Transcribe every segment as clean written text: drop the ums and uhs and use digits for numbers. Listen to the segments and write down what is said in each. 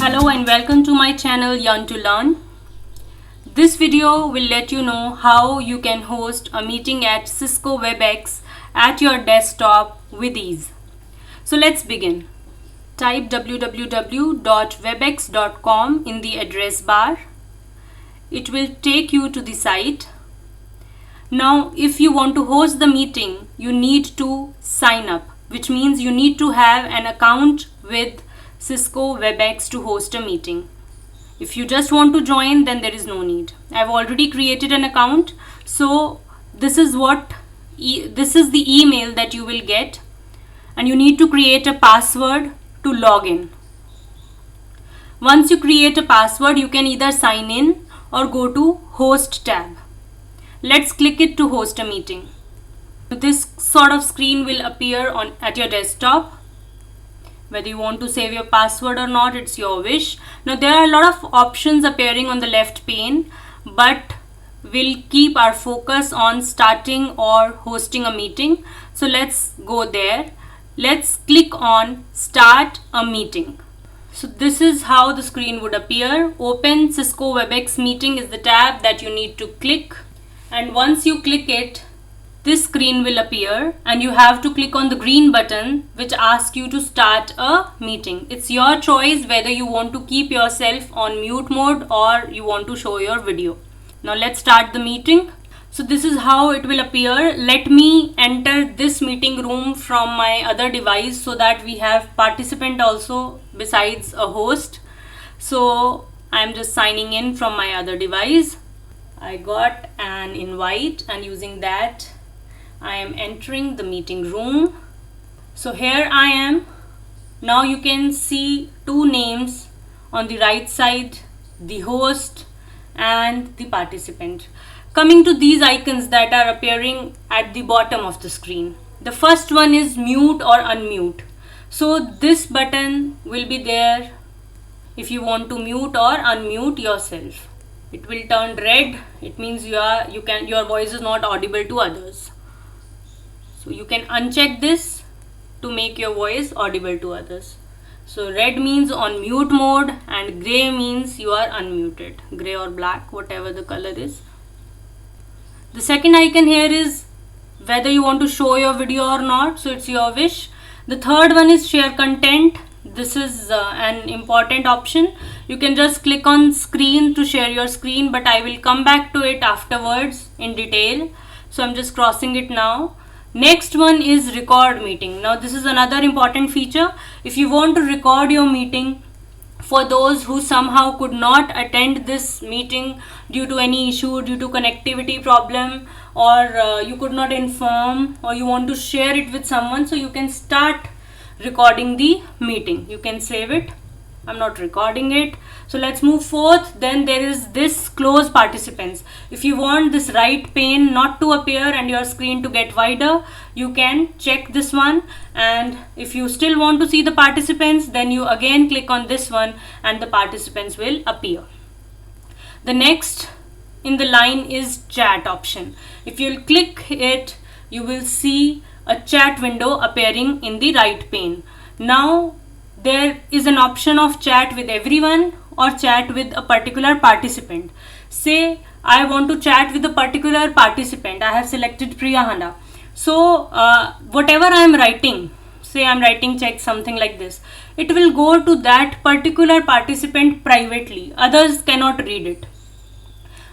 Hello and welcome to my channel Yearn to Learn. This video will let you know how you can host a meeting at Cisco WebEx at your desktop with ease. So let's begin. Type www.webex.com in the address bar. It will take you to the site. Now if you want to host the meeting, you need to sign up, which means you need to have an account with Cisco WebEx to host a meeting. If you just want to join, then there is no need. I've already created an account, so this is the email that you will get, and you need to create a password to log in. Once you create a password, you can either sign in or go to Host tab. Let's click it to host a meeting. This sort of screen will appear at your desktop. Whether you want to save your password or not, it's your wish. Now there are a lot of options appearing on the left pane, but we'll keep our focus on starting or hosting a meeting. So let's go there. Let's click on Start a Meeting. So this is how the screen would appear. Open Cisco WebEx Meeting is the tab that you need to click. And once you click it, this screen will appear and you have to click on the green button which asks you to start a meeting. It's your choice whether you want to keep yourself on mute mode or you want to show your video. Now let's start the meeting. So this is how it will appear. Let me enter this meeting room from my other device so that we have participant also besides a host. So I'm just signing in from my other device. I got an invite and using that I am entering the meeting room. So here I am. Now you can see two names on the right side, the host and the participant. Coming to these icons that are appearing at the bottom of the screen. The first one is mute or unmute. So this button will be there if you want to mute or unmute yourself. It will turn red. It means your voice is not audible to others. So you can uncheck this to make your voice audible to others. So red means on mute mode and gray means you are unmuted. Gray or black, whatever the color is. The second icon here is whether you want to show your video or not. So it's your wish. The third one is share content. This is an important option. You can just click on screen to share your screen, but I will come back to it afterwards in detail. So I'm just crossing it now. Next one is record meeting. Now this is another important feature. If you want to record your meeting for those who somehow could not attend this meeting due to any issue, due to connectivity problem, or you could not inform, or you want to share it with someone, so you can start recording the meeting. You can save it. I'm not recording it. So let's move forth. Then there is this close participants. If you want this right pane not to appear and your screen to get wider, you can check this one. And if you still want to see the participants, then you again click on this one and the participants will appear. The next in the line is chat option. If you'll click it, you will see a chat window appearing in the right pane. Now there is an option of chat with everyone or chat with a particular participant. Say I want to chat with a particular participant. I have selected Priya Handa. So whatever I am writing, say I am writing check something like this, it will go to that particular participant privately. Others cannot read it.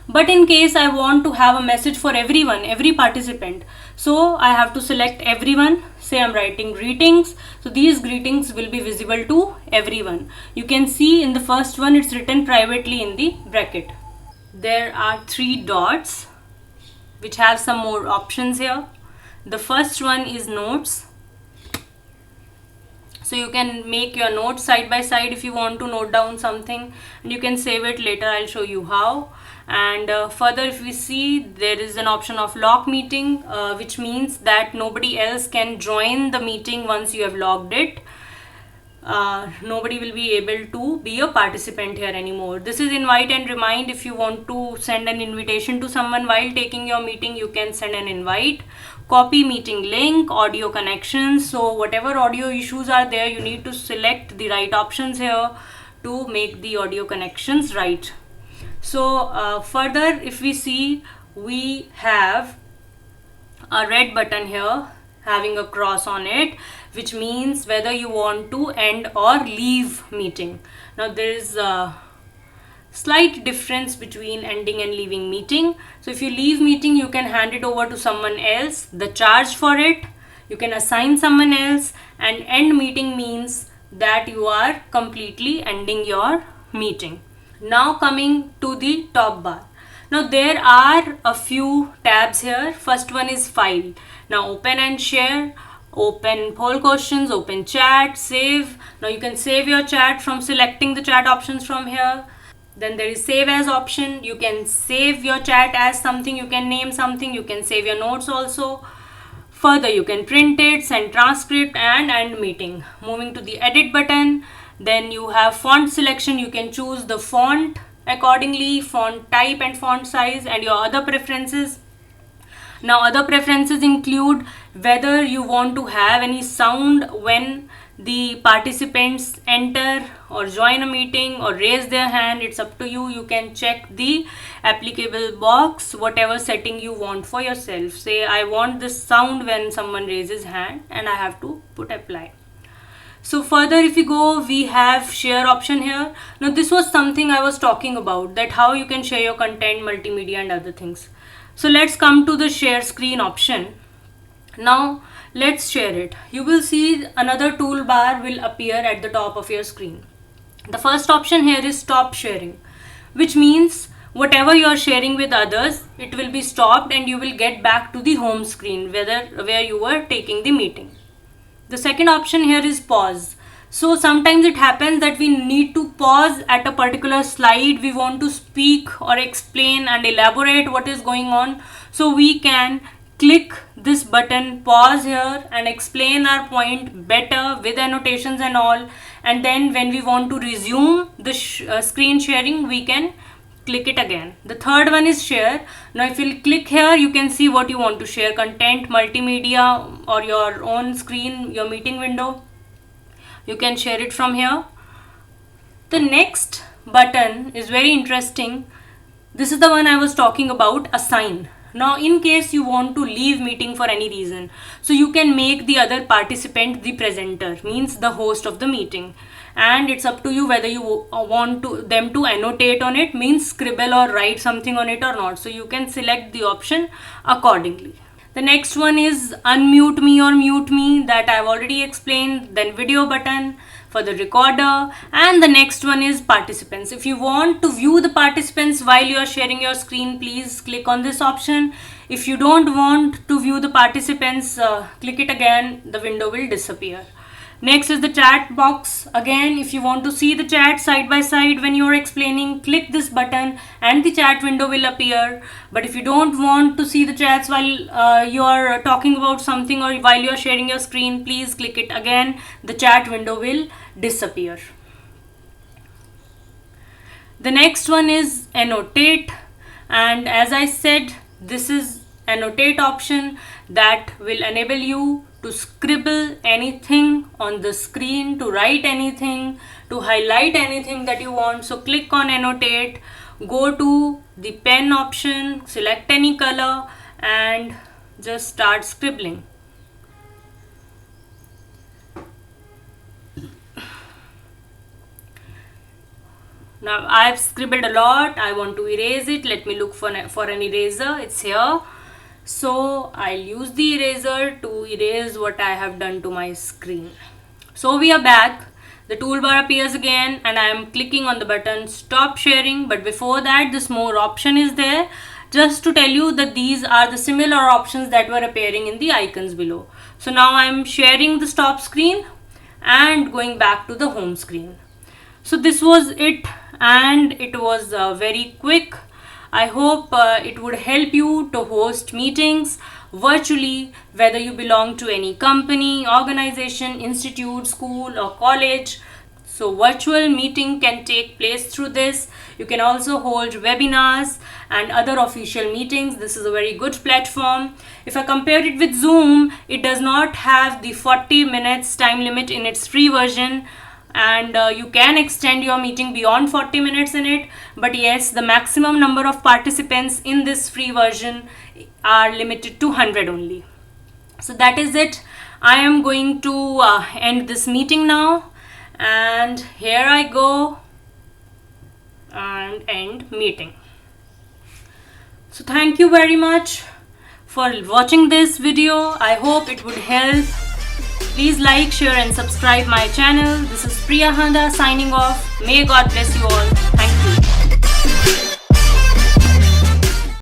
But in case I want to have a message for everyone, every participant, so I have to select everyone. Say I'm writing greetings. So these greetings will be visible to everyone. You can see in the first one it's written privately in the bracket. There are three dots which have some more options here. The first one is notes. So you can make your notes side by side if you want to note down something, and you can save it later. I'll show you how. And further, if we see, there is an option of lock meeting, which means that nobody else can join the meeting once you have logged it. Nobody will be able to be a participant here anymore. This is invite and remind. If you want to send an invitation to someone while taking your meeting, you can send an invite. Copy meeting link, audio connections. So whatever audio issues are there, you need to select the right options here to make the audio connections right. So further, if we see, we have a red button here having a cross on it, which means whether you want to end or leave meeting. Now there is a slight difference between ending and leaving meeting. So if you leave meeting, you can hand it over to someone else, the charge for it you can assign someone else, and end meeting means that you are completely ending your meeting. Now coming to the top bar. Now there are a few tabs here. First one is file. Now open and share, open poll questions, open chat, save. Now you can save your chat from selecting the chat options from here. Then there is save as option. You can save your chat as something, you can name something, you can save your notes also. Further, you can print it, send transcript, and end meeting. Moving to the edit button, then you have font selection. You can choose the font accordingly, font type and font size, and your other preferences. Now other preferences include whether you want to have any sound when the participants enter or join a meeting or raise their hand. It's up to you. You can check the applicable box, whatever setting you want for yourself. Say I want this sound when someone raises hand, and I have to put apply. So further, if you go, we have share option here. Now this was something I was talking about, that how you can share your content, multimedia and other things. So let's come to the share screen option. Now let's share it. You will see another toolbar will appear at the top of your screen. The first option here is stop sharing, which means whatever you are sharing with others, it will be stopped and you will get back to the home screen where you were taking the meeting. The second option here is pause. So sometimes it happens that we need to pause at a particular slide. We want to speak or explain and elaborate what is going on. So we can click this button, pause here, and explain our point better with annotations and all. And then when we want to resume the screen sharing, we can click it again. The third one is share. Now if you click here, you can see what you want to share: content, multimedia, or your own screen, your meeting window. You can share it from here. The next button is very interesting. This is the one I was talking about, assign. Now in case you want to leave meeting for any reason, so you can make the other participant the presenter, means the host of the meeting, and it's up to you whether you want them to annotate on it, means scribble or write something on it or not. So you can select the option accordingly. The next one is unmute me or mute me, that I've already explained. Then video button for the recorder, and the next one is participants. If you want to view the participants while you are sharing your screen, please click on this option. If you don't want to view the participants, click it again, the window will disappear. Next is the chat box. Again, if you want to see the chat side by side when you are explaining, click this button and the chat window will appear. But if you don't want to see the chats while you are talking about something or while you are sharing your screen, please click it again. The chat window will disappear. The next one is annotate, and as I said, this is annotate option that will enable you to scribble anything on the screen, to write anything, to highlight anything that you want. So click on annotate, go to the pen option, select any color and just start scribbling. Now I've scribbled a lot. I want to erase it. Let me look for an eraser. It's here. So I'll use the eraser to erase what I have done to my screen. So we are back. The toolbar appears again and I am clicking on the button stop sharing. But before that, this more option is there, just to tell you that these are the similar options that were appearing in the icons below. So now I am sharing the stop screen and going back to the home screen. So this was it, and it was very quick. I hope it would help you to host meetings virtually, whether you belong to any company, organization, institute, school or college. So virtual meeting can take place through this. You can also hold webinars and other official meetings. This is a very good platform. If I compare it with Zoom, it does not have the 40 minutes time limit in its free version, and you can extend your meeting beyond 40 minutes in it, but yes, the maximum number of participants in this free version are limited to 100 only. So that is it. I am going to end this meeting now, and here I go and end meeting. So thank you very much for watching this video. I hope it would help. Please like, share and subscribe my channel. This is Priya Handa signing off. May God bless you all.